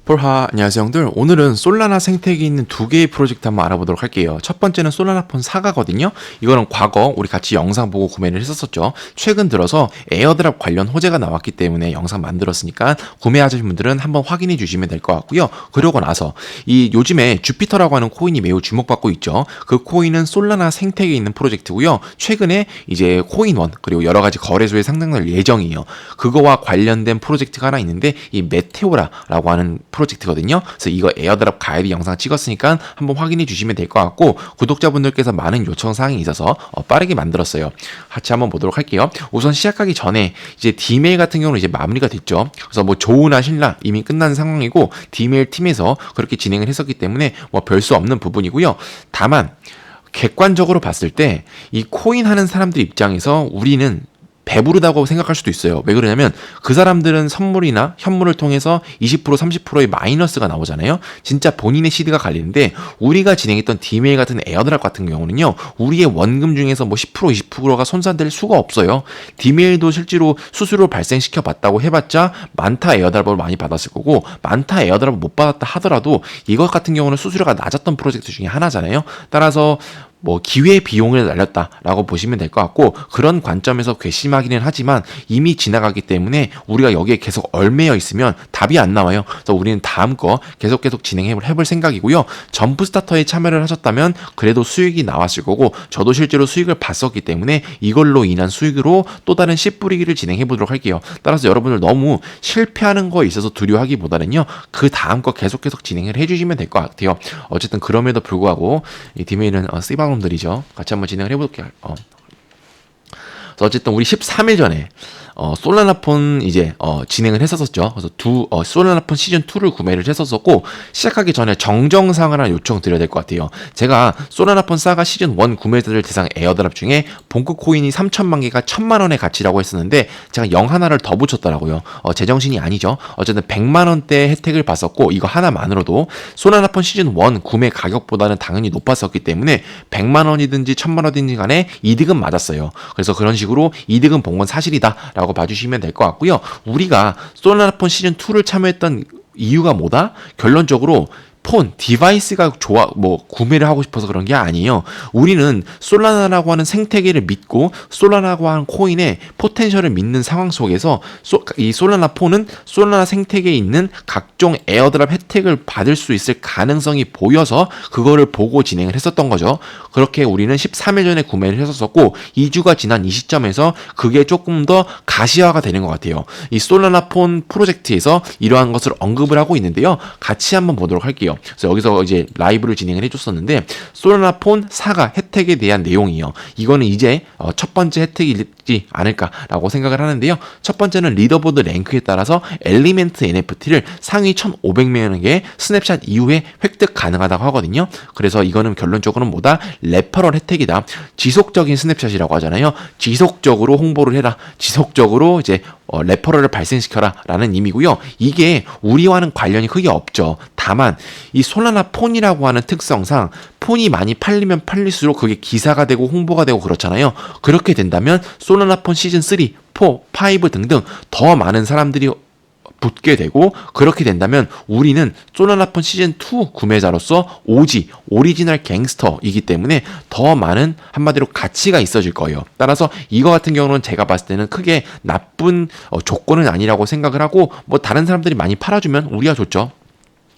폴하, 안녕하세요 형들. 오늘은 솔라나 생태계에 있는 두 개의 프로젝트 한번 알아보도록 할게요. 첫 번째는 솔라나폰 사가거든요. 이거는 과거 우리 같이 영상 보고 구매를 했었죠. 최근 들어서 에어드랍 관련 호재가 나왔기 때문에 영상 만들었으니까 구매하시는 분들은 한번 확인해 주시면 될 것 같고요. 그러고 나서 이 요즘에 주피터라고 하는 코인이 매우 주목받고 있죠. 그 코인은 솔라나 생태계에 있는 프로젝트고요. 최근에 이제 코인원 그리고 여러 가지 거래소에 상장될 예정이에요. 그거와 관련된 프로젝트가 하나 있는데 이 메테오라라고 하는 프로젝트거든요. 그래서 이거 에어드랍 가이드 영상 찍었으니까 한번 확인해 주시면 될 것 같고, 구독자분들께서 많은 요청 사항이 있어서 빠르게 만들었어요. 같이 한번 보도록 할게요. 우선 시작하기 전에 이제 디메일 같은 경우는 이제 마무리가 됐죠. 그래서 뭐 조우나 신라 이미 끝난 상황이고 디메일 팀에서 그렇게 진행을 했었기 때문에 뭐 별 수 없는 부분이고요. 다만 객관적으로 봤을 때 이 코인 하는 사람들 입장에서 우리는 배부르다고 생각할 수도 있어요. 왜 그러냐면 그 사람들은 선물이나 현물을 통해서 20% 30%의 마이너스가 나오잖아요. 진짜 본인의 시드가 갈리는데, 우리가 진행했던 디메일 같은 에어드랍 같은 경우는요, 우리의 원금 중에서 뭐 10% 20%가 손상될 수가 없어요. 디메일도 실제로 수수료 발생시켜 봤다고 해봤자 많다 에어드랍을 많이 받았을 거고, 많다 에어드랍을 못 받았다 하더라도 이것 같은 경우는 수수료가 낮았던 프로젝트 중에 하나잖아요. 따라서 뭐 기회 비용을 날렸다라고 보시면 될 것 같고, 그런 관점에서 괘씸하기는 하지만 이미 지나가기 때문에 우리가 여기에 계속 얽매여 있으면 답이 안 나와요. 그래서 우리는 다음 거 계속 진행해볼 생각이고요. 점프 스타터에 참여를 하셨다면 그래도 수익이 나왔을 거고, 저도 실제로 수익을 봤었기 때문에 이걸로 인한 수익으로 또 다른 씨 뿌리기를 진행해보도록 할게요. 따라서 여러분들 너무 실패하는 거에 있어서 두려워하기보다는요, 그 다음 거 계속 진행을 해주시면 될 것 같아요. 어쨌든 그럼에도 불구하고 이 디메일은 씨방놈들이죠. 같이 한번 진행을 해볼게요. 어쨌든 우리 13일 전에 솔라나폰 이제 진행을 했었죠. 그래서 솔라나폰 시즌 2를 구매를 했었고, 시작하기 전에 정정상을 하나 요청 드려야 될 것 같아요. 제가 솔라나폰 사가 시즌 1 구매자들 대상 에어드랍 중에 본크 코인이 3천만 개가 1,000만 원의 가치라고 했었는데 제가 0 하나를 더 붙였더라고요. 제정신이 아니죠. 어쨌든 100만 원대 혜택을 봤었고, 이거 하나만으로도 솔라나폰 시즌 1 구매 가격보다는 당연히 높았었기 때문에 100만 원이든지 1,000만 원이든지 간에 이득은 맞았어요. 그래서 그런 식으로 이득은 본 건 사실이다 라고 봐주시면 될 것 같고요. 우리가 솔라나폰 시즌 2를 참여했던 이유가 뭐다? 결론적으로 폰, 디바이스가 구매를 하고 싶어서 그런 게 아니에요. 우리는 솔라나라고 하는 생태계를 믿고 솔라나라고 하는 코인의 포텐셜을 믿는 상황 속에서 이 솔라나 폰은 솔라나 생태계에 있는 각종 에어드랍 혜택을 받을 수 있을 가능성이 보여서 그거를 보고 진행을 했었던 거죠. 그렇게 우리는 13일 전에 구매를 했었고, 2주가 지난 이 시점에서 그게 조금 더 가시화가 되는 것 같아요. 이 솔라나 폰 프로젝트에서 이러한 것을 언급을 하고 있는데요. 같이 한번 보도록 할게요. 그래서 여기서 이제 라이브를 진행을 해줬었는데, 솔라나폰 사가 혜택에 대한 내용이요. 이거는 이제 첫 번째 혜택이지 않을까라고 생각을 하는데요. 첫 번째는 리더보드 랭크에 따라서 엘리멘트 NFT를 상위 1,500명 개의 스냅샷 이후에 획득 가능하다고 하거든요. 그래서 이거는 결론적으로는 뭐다? 레퍼럴 혜택이다. 지속적인 스냅샷이라고 하잖아요. 지속적으로 홍보를 해라. 지속적으로 이제 레퍼럴을 발생시켜라 라는 의미고요. 이게 우리와는 관련이 크게 없죠. 다만 이 솔라나 폰이라고 하는 특성상 폰이 많이 팔리면 팔릴수록 그게 기사가 되고 홍보가 되고 그렇잖아요. 그렇게 된다면 솔라나 폰 시즌 3, 4, 5 등등 더 많은 사람들이 붙게 되고, 그렇게 된다면 우리는 솔라나폰 시즌2 구매자로서 오리지널 갱스터이기 때문에 더 많은, 한마디로 가치가 있어질 거예요. 따라서 이거 같은 경우는 제가 봤을 때는 크게 나쁜 조건은 아니라고 생각을 하고, 뭐 다른 사람들이 많이 팔아주면 우리가 좋죠.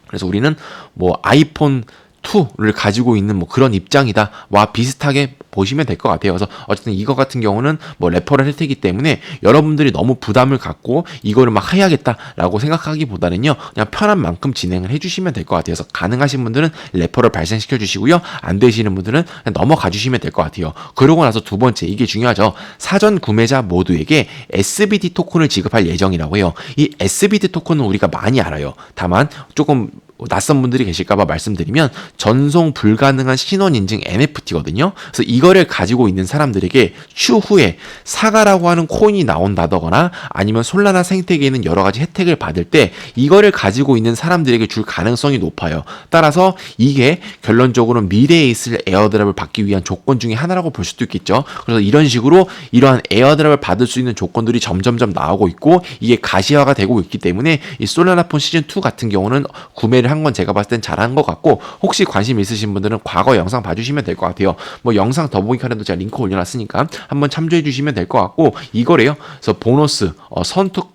그래서 우리는 뭐 아이폰 2를 가지고 있는 뭐 그런 입장이다와 비슷하게 보시면 될 것 같아요. 그래서 어쨌든 이거 같은 경우는 뭐 레퍼럴 혜택이기 때문에 여러분들이 너무 부담을 갖고 이거를 막 해야겠다라고 생각하기보다는요, 그냥 편한 만큼 진행을 해주시면 될 것 같아요. 그래서 가능하신 분들은 레퍼럴 발생시켜 주시고요, 안 되시는 분들은 그냥 넘어가 주시면 될 것 같아요. 그러고 나서 두 번째, 이게 중요하죠. 사전 구매자 모두에게 SBT 토큰을 지급할 예정이라고 해요. 이 SBT 토큰은 우리가 많이 알아요. 다만 조금 낯선 분들이 계실까봐 말씀드리면, 전송 불가능한 신원 인증 NFT거든요. 그래서 이거를 가지고 있는 사람들에게 추후에 사가라고 하는 코인이 나온다거나 아니면 솔라나 생태계에 있는 여러 가지 혜택을 받을 때 이거를 가지고 있는 사람들에게 줄 가능성이 높아요. 따라서 이게 결론적으로 미래에 있을 에어드랍을 받기 위한 조건 중에 하나라고 볼 수도 있겠죠. 그래서 이런 식으로 이러한 에어드랍을 받을 수 있는 조건들이 점점점 나오고 있고 이게 가시화가 되고 있기 때문에 이 솔라나폰 시즌2 같은 경우는 구매를 한 건 제가 봤을 땐 잘한 것 같고, 혹시 관심 있으신 분들은 과거 영상 봐주시면 될 것 같아요. 뭐 영상 더보기칸에도 제가 링크 올려놨으니까 한번 참조해 주시면 될 것 같고, 이거래요. 그래서 보너스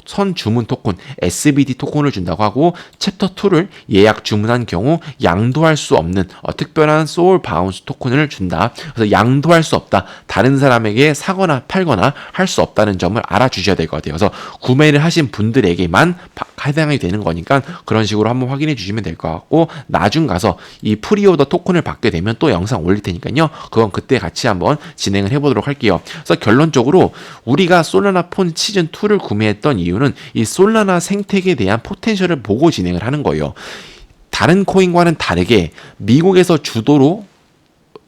선 주문 토큰 SBD 토큰을 준다고 하고, 챕터 2를 예약 주문한 경우 양도할 수 없는 특별한 소울 바운스 토큰을 준다. 그래서 양도할 수 없다, 다른 사람에게 사거나 팔거나 할 수 없다는 점을 알아주셔야 될 것 같아요. 그래서 구매를 하신 분들에게만 해당이 되는 거니까 그런 식으로 한번 확인해 주시면 될 것 같고, 나중 가서 이 프리오더 토큰을 받게 되면 또 영상 올릴 테니까요. 그건 그때 같이 한번 진행을 해보도록 할게요. 그래서 결론적으로 우리가 솔라나 폰 시즌2를 구매했던 이유는 이 솔라나 생태계에 대한 포텐셜을 보고 진행을 하는 거예요. 다른 코인과는 다르게 미국에서 주도로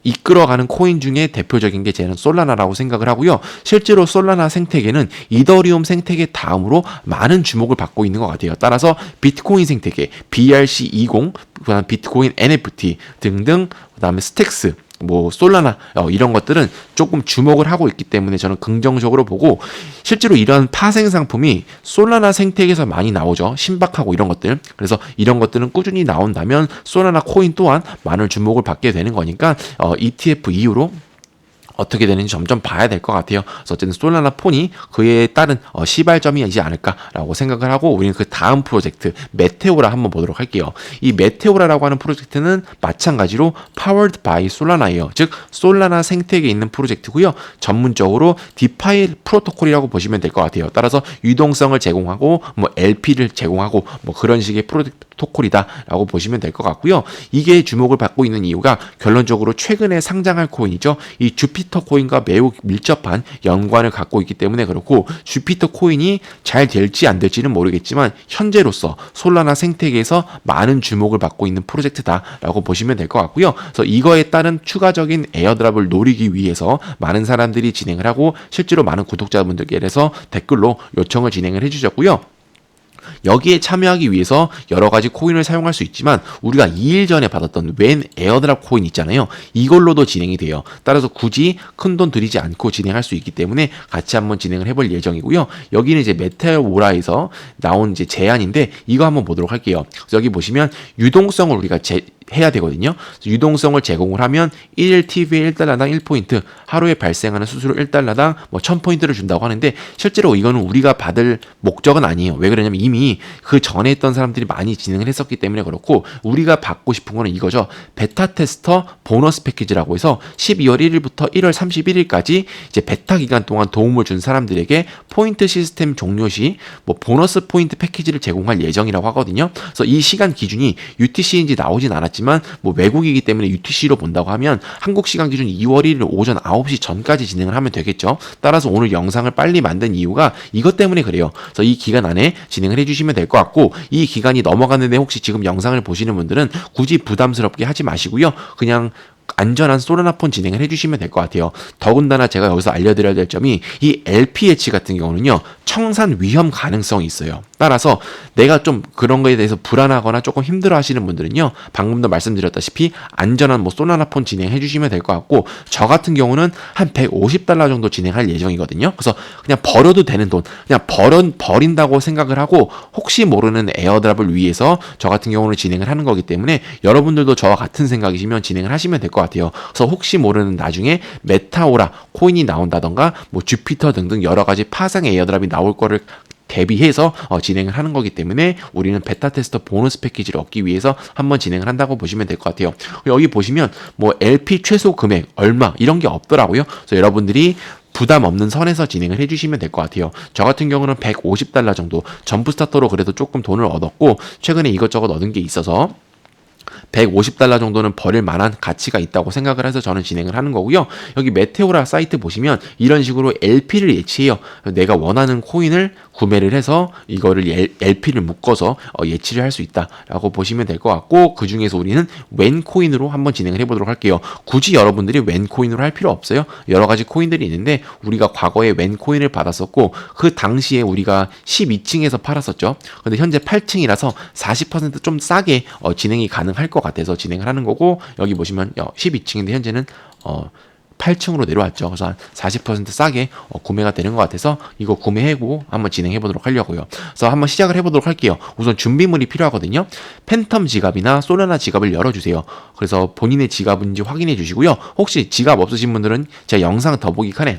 이끌어가는 코인 중에 대표적인 게 저는 솔라나라고 생각을 하고요. 실제로 솔라나 생태계는 이더리움 생태계 다음으로 많은 주목을 받고 있는 것 같아요. 따라서 비트코인 생태계, BRC20, 그다음 비트코인 NFT 등등, 그다음에 스택스, 뭐 솔라나 이런 것들은 조금 주목을 하고 있기 때문에 저는 긍정적으로 보고, 실제로 이런 파생 상품이 솔라나 생태계에서 많이 나오죠. 신박하고 이런 것들. 그래서 이런 것들은 꾸준히 나온다면 솔라나 코인 또한 많은 주목을 받게 되는 거니까 ETF 이후로 어떻게 되는지 점점 봐야 될 것 같아요. 그래서 어쨌든 솔라나 폰이 그에 따른 시발점이지 않을까라고 생각을 하고, 우리는 그 다음 프로젝트 메테오라 한번 보도록 할게요. 이 메테오라라고 하는 프로젝트는 마찬가지로 powered by 솔라나예요. 즉 솔라나 생태계에 있는 프로젝트고요. 전문적으로 디파이 프로토콜이라고 보시면 될 것 같아요. 따라서 유동성을 제공하고 뭐 LP를 제공하고 뭐 그런 식의 프로토콜이다라고 보시면 될 것 같고요. 이게 주목을 받고 있는 이유가 결론적으로 최근에 상장할 코인이죠. 이 주피터 코인과 매우 밀접한 연관을 갖고 있기 때문에 그렇고, 주피터 코인이 잘 될지 안 될지는 모르겠지만 현재로서 솔라나 생태계에서 많은 주목을 받고 있는 프로젝트다라고 보시면 될 것 같고요. 그래서 이거에 따른 추가적인 에어드랍을 노리기 위해서 많은 사람들이 진행을 하고, 실제로 많은 구독자분들께서 댓글로 요청을 진행을 해주셨고요. 여기에 참여하기 위해서 여러 가지 코인을 사용할 수 있지만 우리가 2일 전에 받았던 웬 에어드랍 코인 있잖아요. 이걸로도 진행이 돼요. 따라서 굳이 큰돈 들이지 않고 진행할 수 있기 때문에 같이 한번 진행을 해볼 예정이고요. 여기는 이제 메테오라에서 나온 이제 제안인데 이거 한번 보도록 할게요. 여기 보시면 유동성을 우리가 해야 되거든요. 유동성을 제공을 하면 1일 TV에 1달러당 1포인트, 하루에 발생하는 수수료 1달러당 뭐 1000포인트를 준다고 하는데, 실제로 이거는 우리가 받을 목적은 아니에요. 왜 그러냐면 이미 그 전에 했던 사람들이 많이 진행을 했었기 때문에 그렇고, 우리가 받고 싶은 거는 이거죠. 베타 테스터 보너스 패키지라고 해서 12월 1일부터 1월 31일까지 이제 베타 기간 동안 도움을 준 사람들에게 포인트 시스템 종료 시 뭐 보너스 포인트 패키지를 제공할 예정이라고 하거든요. 그래서 이 시간 기준이 UTC인지 나오진 않았지만 뭐 외국이기 때문에 UTC로 본다고 하면 한국 시간 기준 2월 1일 오전 9시 전까지 진행을 하면 되겠죠. 따라서 오늘 영상을 빨리 만든 이유가 이것 때문에 그래요. 그래서 이 기간 안에 진행을 해주시면 될 것 같고, 이 기간이 넘어갔는데 혹시 지금 영상을 보시는 분들은 굳이 부담스럽게 하지 마시고요. 그냥 안전한 솔라나폰 진행을 해주시면 될 것 같아요. 더군다나 제가 여기서 알려드려야 될 점이, 이 LPH 같은 경우는요 청산 위험 가능성이 있어요. 따라서 내가 좀 그런 거에 대해서 불안하거나 조금 힘들어 하시는 분들은요, 방금도 말씀드렸다시피 안전한 뭐 솔라나폰 진행해 주시면 될 것 같고, 저 같은 경우는 한 150달러 정도 진행할 예정이거든요. 그래서 그냥 버려도 되는 돈, 그냥 버린다고 생각을 하고, 혹시 모르는 에어드랍을 위해서 저 같은 경우는 진행을 하는 거기 때문에 여러분들도 저와 같은 생각이시면 진행을 하시면 될 것 같아요. 그래서 혹시 모르는 나중에 메타오라 코인이 나온다던가 뭐 주피터 등등 여러 가지 파생 에어드랍이 나올 거를 대비해서 진행을 하는 거기 때문에 우리는 베타 테스터 보너스 패키지를 얻기 위해서 한번 진행을 한다고 보시면 될 것 같아요. 여기 보시면 뭐 LP 최소 금액 얼마 이런 게 없더라고요. 그래서 여러분들이 부담 없는 선에서 진행을 해주시면 될 것 같아요. 저 같은 경우는 150달러 정도 점프 스타터로 그래도 조금 돈을 얻었고, 최근에 이것저것 얻은 게 있어서 $150 정도는 버릴 만한 가치가 있다고 생각을 해서 저는 진행을 하는 거고요. 여기 메테오라 사이트 보시면 이런 식으로 LP를 예치해요. 내가 원하는 코인을 구매를 해서 이거를 LP를 묶어서 예치를 할 수 있다라고 보시면 될 것 같고, 그 중에서 우리는 웬 코인으로 한번 진행을 해보도록 할게요. 굳이 여러분들이 웬 코인으로 할 필요 없어요. 여러 가지 코인들이 있는데 우리가 과거에 웬 코인을 받았었고 그 당시에 우리가 12층에서 팔았었죠. 근데 현재 8층이라서 40%좀 싸게 진행이 가능할 것 같아서 진행을 하는 거고, 여기 보시면 12층인데 현재는 8층으로 내려왔죠. 그래서 한 40% 싸게 구매가 되는 것 같아서 이거 구매하고 한번 진행해 보도록 하려고요. 그래서 한번 시작을 해보도록 할게요. 우선 준비물이 필요하거든요. 팬텀 지갑이나 솔라나 지갑을 열어주세요. 그래서 본인의 지갑인지 확인해 주시고요. 혹시 지갑 없으신 분들은 제가 영상 더보기 칸에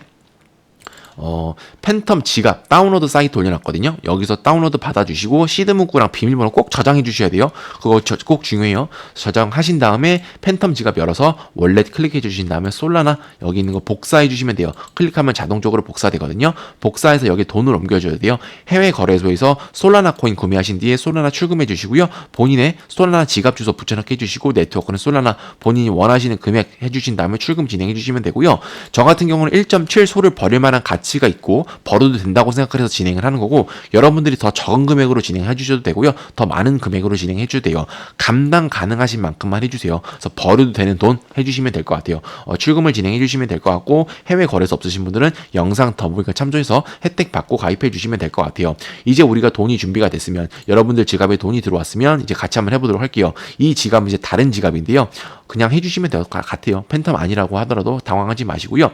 팬텀 지갑 다운로드 사이트 올려놨거든요. 여기서 다운로드 받아주시고 시드 문구랑 비밀번호 꼭 저장해 주셔야 돼요. 그거 꼭 중요해요. 저장하신 다음에 팬텀 지갑 열어서 월렛 클릭해 주신 다음에 솔라나 여기 있는 거 복사해 주시면 돼요. 클릭하면 자동적으로 복사되거든요. 복사해서 여기 돈을 옮겨줘야 돼요. 해외 거래소에서 솔라나 코인 구매하신 뒤에 솔라나 출금해 주시고요. 본인의 솔라나 지갑 주소 붙여넣기 해주시고 네트워크는 솔라나 본인이 원하시는 금액 해주신 다음에 출금 진행해 주시면 되고요. 저 같은 경우는 1.7소를 버릴 만한 가치가 있고 벌어도 된다고 생각해서 진행을 하는 거고, 여러분들이 더 적은 금액으로 진행해 주셔도 되고요. 더 많은 금액으로 진행해 주셔도 돼요. 감당 가능하신 만큼만 해주세요. 그래서 벌어도 되는 돈 해주시면 될 것 같아요. 출금을 진행해 주시면 될 것 같고, 해외 거래소 없으신 분들은 영상 더보기가 참조해서 혜택 받고 가입해 주시면 될 것 같아요. 이제 우리가 돈이 준비가 됐으면, 여러분들 지갑에 돈이 들어왔으면 이제 같이 한번 해보도록 할게요. 이 지갑은 이제 다른 지갑인데요. 그냥 해주시면 될 것 같아요. 팬텀 아니라고 하더라도 당황하지 마시고요.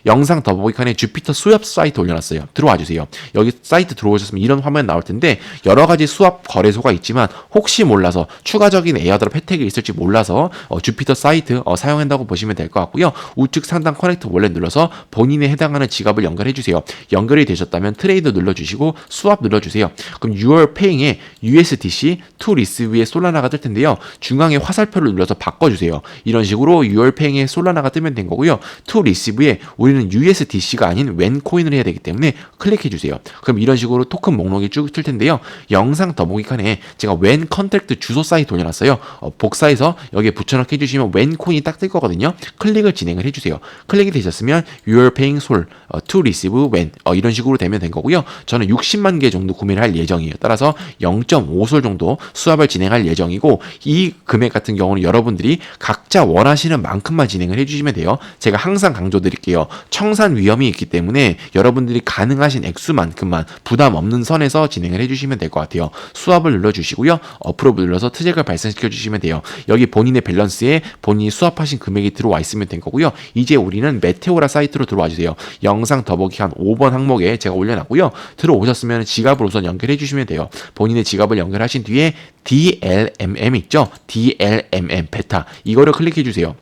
영상 더보기 칸에 주피터 수협 사이트 올려놨어요. 들어와 주세요. 여기 사이트 들어오셨으면 이런 화면 나올 텐데 여러 가지 수합 거래소가 있지만 혹시 몰라서 추가적인 에어드랍 혜택이 있을지 몰라서 주피터 사이트 사용한다고 보시면 될 것 같고요. 우측 상단 커넥트 월렛 눌러서 본인에 해당하는 지갑을 연결해 주세요. 연결이 되셨다면 트레이드 눌러주시고 수합 눌러주세요. 그럼 Your Paying에 USDC to Receive의 솔라나가 뜰 텐데요. 중앙에 화살표를 눌러서 바꿔주세요. 이런 식으로 Your Paying에 솔라나가 뜨면 된 거고요. to Receive에 우리는 USDC가 아닌 웬 코인을 해야 되기 때문에 클릭해 주세요. 그럼 이런 식으로 토큰 목록이 쭉 뜰 텐데요. 영상 더보기 칸에 제가 웬 컨택트 주소 사이트 올려놨어요. 복사해서 여기에 붙여넣기 해주시면 웬 코인이 딱 뜰 거거든요. 클릭을 진행을 해주세요. 클릭이 되셨으면 You're paying Sol to receive when 이런 식으로 되면 된 거고요. 저는 60만 개 정도 구매를 할 예정이에요. 따라서 0.5솔 정도 수합을 진행할 예정이고, 이 금액 같은 경우는 여러분들이 각자 원하시는 만큼만 진행을 해주시면 돼요. 제가 항상 강조드릴게요. 청산 위험이 있기 때문에 여러분들이 가능하신 액수만큼만 부담 없는 선에서 진행을 해주시면 될 것 같아요. 수합을 눌러주시고요. 어프로브 눌러서 트잭을 발생시켜 주시면 돼요. 여기 본인의 밸런스에 본인이 수합하신 금액이 들어와 있으면 된 거고요. 이제 우리는 메테오라 사이트로 들어와 주세요. 영상 더보기 한 5번 항목에 제가 올려놨고요. 들어오셨으면 지갑을 우선 연결해 주시면 돼요. 본인의 지갑을 연결하신 뒤에 DLMM 있죠? DLMM 베타 이거를 클릭해 주세요.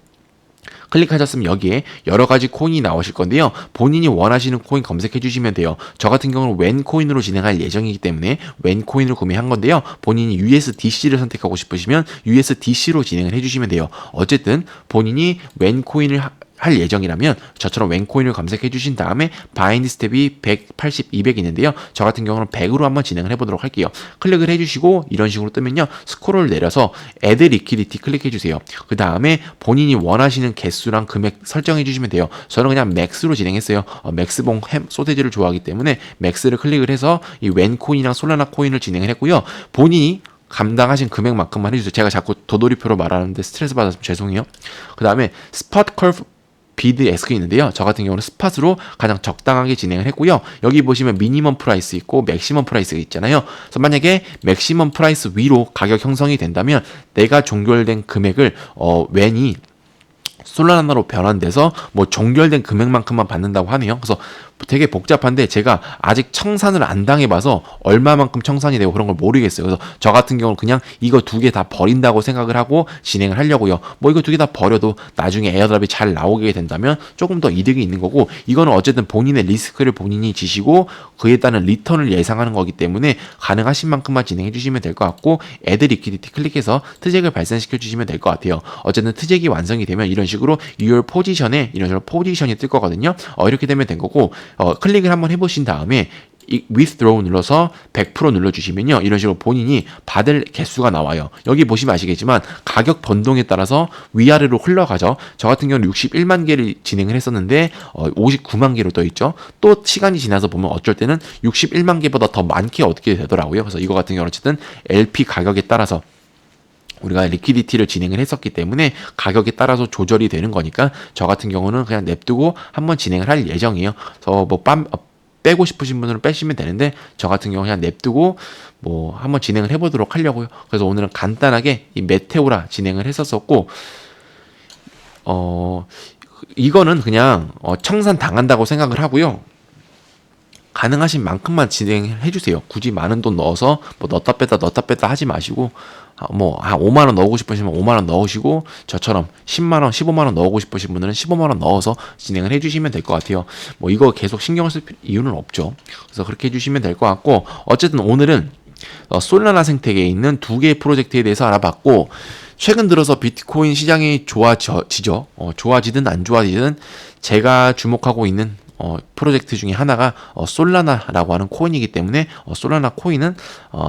클릭하셨으면 여기에 여러 가지 코인이 나오실 건데요. 본인이 원하시는 코인 검색해 주시면 돼요. 저 같은 경우는 웬 코인으로 진행할 예정이기 때문에 웬 코인을 구매한 건데요. 본인이 USDC를 선택하고 싶으시면 USDC로 진행을 해주시면 돼요. 어쨌든 본인이 웬 코인을 할 예정이라면 저처럼 웬코인을 검색해 주신 다음에 바인드 스텝이 180, 200 있는데요. 저 같은 경우는 100으로 한번 진행을 해보도록 할게요. 클릭을 해주시고 이런 식으로 뜨면요. 스크롤을 내려서 Add Liquidity 클릭해 주세요. 그 다음에 본인이 원하시는 개수랑 금액 설정해 주시면 돼요. 저는 그냥 맥스로 진행했어요. 맥스봉 햄 소세지를 좋아하기 때문에 맥스를 클릭을 해서 이 웬코인이랑 솔라나 코인을 진행을 했고요. 본인이 감당하신 금액만큼만 해주세요. 제가 자꾸 도돌이표로 말하는데 스트레스 받아서 죄송해요. 그 다음에 스팟 커브 비드 에스크 있는데요. 저 같은 경우는 스팟으로 가장 적당하게 진행을 했고요. 여기 보시면 미니멈 프라이스 있고 맥시멈 프라이스가 있잖아요. 그래서 만약에 맥시멈 프라이스 위로 가격 형성이 된다면 내가 종결된 금액을 웬이 솔라나로 변환돼서 뭐 종결된 금액만큼만 받는다고 하네요. 그래서 되게 복잡한데 제가 아직 청산을 안 당해봐서 얼마만큼 청산이 되고 그런 걸 모르겠어요. 그래서 저 같은 경우는 그냥 이거 두 개 다 버린다고 생각을 하고 진행을 하려고요. 뭐 이거 두 개 다 버려도 나중에 에어드랍이 잘 나오게 된다면 조금 더 이득이 있는 거고, 이거는 어쨌든 본인의 리스크를 본인이 지시고 그에 따른 리턴을 예상하는 거기 때문에 가능하신 만큼만 진행해 주시면 될 것 같고, 애드 리퀴디티 클릭해서 트잭을 발생시켜 주시면 될 것 같아요. 어쨌든 트잭이 완성이 되면 이런 식으로 Your 포지션에 이런 식으로 포지션이 뜰 거거든요. 이렇게 되면 된 거고, 클릭을 한번 해보신 다음에 withdraw 눌러서 100% 눌러주시면요. 이런 식으로 본인이 받을 개수가 나와요. 여기 보시면 아시겠지만 가격 변동에 따라서 위아래로 흘러가죠. 저 같은 경우는 61만 개를 진행을 했었는데 59만 개로 떠 있죠. 또 시간이 지나서 보면 어쩔 때는 61만 개보다 더 많게 얻게 되더라고요. 그래서 이거 같은 경우는 어쨌든 LP 가격에 따라서 우리가 리퀴디티를 진행을 했었기 때문에 가격에 따라서 조절이 되는 거니까 저 같은 경우는 그냥 냅두고 한번 진행을 할 예정이에요. 그래서 뭐 빼고 싶으신 분들은 빼시면 되는데 저 같은 경우 그냥 냅두고 뭐 한번 진행을 해보도록 하려고요. 그래서 오늘은 간단하게 이 메테오라 진행을 했었었고 이거는 그냥 청산 당한다고 생각을 하고요. 가능하신 만큼만 진행해 주세요. 굳이 많은 돈 넣어서 뭐 넣었다 뺐다 하지 마시고 뭐 5만 원 넣고 싶으시면 5만 원 넣으시고 저처럼 10만 원, 15만 원 넣고 싶으신 분들은 15만 원 넣어서 진행을 해 주시면 될 것 같아요. 뭐 이거 계속 신경을 쓸 이유는 없죠. 그래서 그렇게 해 주시면 될 것 같고 어쨌든 오늘은 솔라나 생태계에 있는 두 개의 프로젝트에 대해서 알아봤고 최근 들어서 비트코인 시장이 좋아지죠. 좋아지든 안 좋아지든 제가 주목하고 있는 프로젝트 중에 하나가 솔라나라고 하는 코인이기 때문에 솔라나 코인은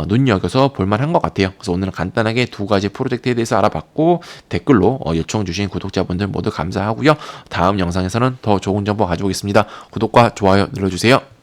눈여겨서 볼만한 것 같아요. 그래서 오늘은 간단하게 두 가지 프로젝트에 대해서 알아봤고 댓글로 요청 주신 구독자분들 모두 감사하고요. 다음 영상에서는 더 좋은 정보 가지고 오겠습니다. 구독과 좋아요 눌러주세요.